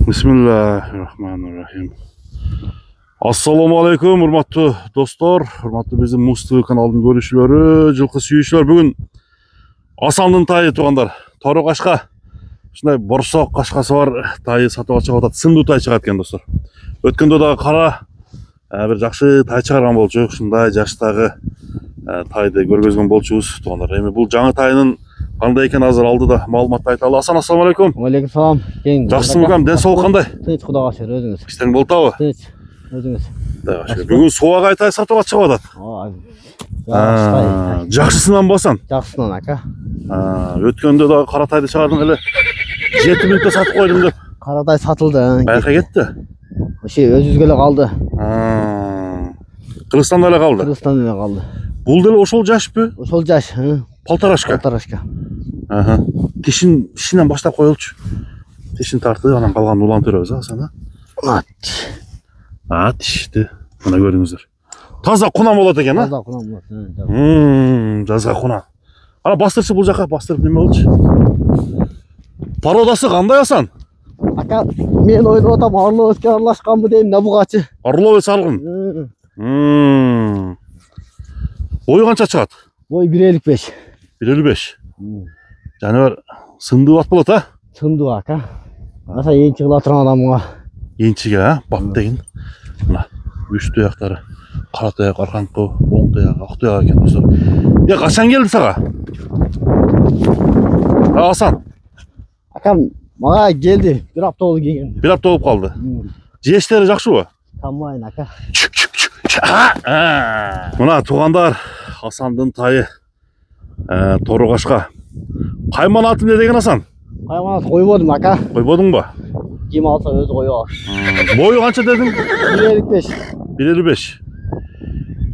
Bismillahirrahmanirrahim. Assalamu alaikum, hurmatlı dostlar, hurmatlı bizim Musti kanalının görüşleri, жылқы сүйүүчүлөр. Бүгүн Асандын тайы тугандар. Тору кашка. Ушундай борсок кашкасы бар тайы сатып алып атат. Сындуу тай чыгат экен достор. Өткөндө дагы кара бир жакшы тай чыгарган болчу. Ушундай жаштагы тайды көргөзгөн болчубуз тугандар. Эми бул жаңы тайынын кандай экен азыр алдыда маалымат айталы. Асан, ассаламу алейкум. Алейкум салам. Жакшысыңбы кам? Ден соолук кандай? Тынч, Кудайга шүкүр, өзүңүз. Иштериң болуп атабы? Тынч, өзүңүз. Бүгүн сууга тай сатып чыгып атат. Жакшысынан басан? Жакшысынан ака. Өткөндө дагы кара тайды чыгардың эле 7 мүнөттө сатып койдум деп. Кара тай сатылды. Байка кетти. Ошо өзүбүзгө эле калды. Кыргызстанда эле калды. Кыргызстанда эле калды. Бул деле ошол жашпы? Ошол жаш. Полторашка. Полторашка. Тишинен баштап коелчу. Тишин тартып, анан калганын улантып беребиз, Асан. Тишти. Мына көрүңүздөр. Таза кунан болот экен, Таза кунан болот. Жазга кунан. Ана бастырчы бул жака бастырып неме болчу? Породасы кандай, Асан? Ака, мен ойлоп атам, Орловецке аралашканбы дейм, набугачы. Орловец аргын. Бою канча чыгат? Бой 1.55. 1.55. Жаныбар сындуу ат болот, Сындуу ака. Аса энчи кыла турган адамга. Енчиге, бап деген. Мына үч туяктары. Кара туяк, арканкы, оң туяк, ак туяк экен достор. Качан келди сага? Асан. Ака, мага келди. 1 апта болду келген. 1 апта болуп калды. Жештери жакшыбы? Камайын ака. Мына туугандар, Асандын тайы тору кашка. Кайман аты эмне деген, Асан? Кайман аты койбодум ака. Койбодуңбу? Ким алса өзү коёбу. Бою канча дедиң? 1.55. 1.55.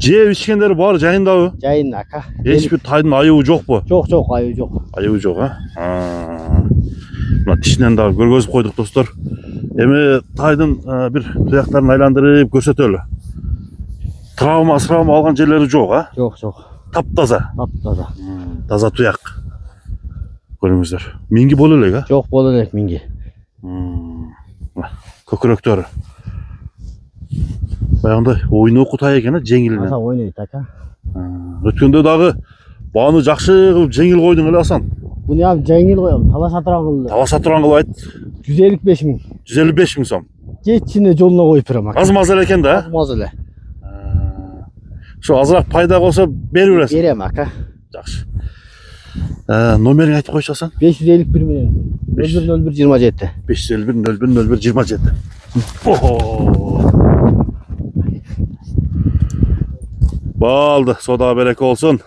Жеп ичкендери баары жайындабы? Жайын ака. Эч бир тайдын айыбы жокпу? Жок, айыбы жок. Айыбы жок, Мына тишинен дагы көргөзүп койдук достор. Эми тайдын бир туяктарын айландырып көрсөтөлү. Травма алган жерлери жок, Жок. Таптаза. Таптаза. Таза туяк. Көрүңүздөр. Минги боло элек, Жок, боло элек минги. Көкүрөктөрү. Баягындай ойноку тай экен, жеңилинен. Аса ойнойт ака. Өткөндө дагы бааны жакшы кылып жеңил койдуң эле, Асан. Буну ham жеңил коем, талаша турган кылды. Талаша турган кылып айт. 155 миң. 155 миң сом. Кетчине жолуна коюп берем ака. Аз-маз эле экен да? Аз-маз эле. Ошо азыраак пайда болсо берип бересиң. Берем ака. Жакшы. Номериңи айтып койчу, Асан. 551 менен 010127. 551 010127. Балды, сода береке болсун.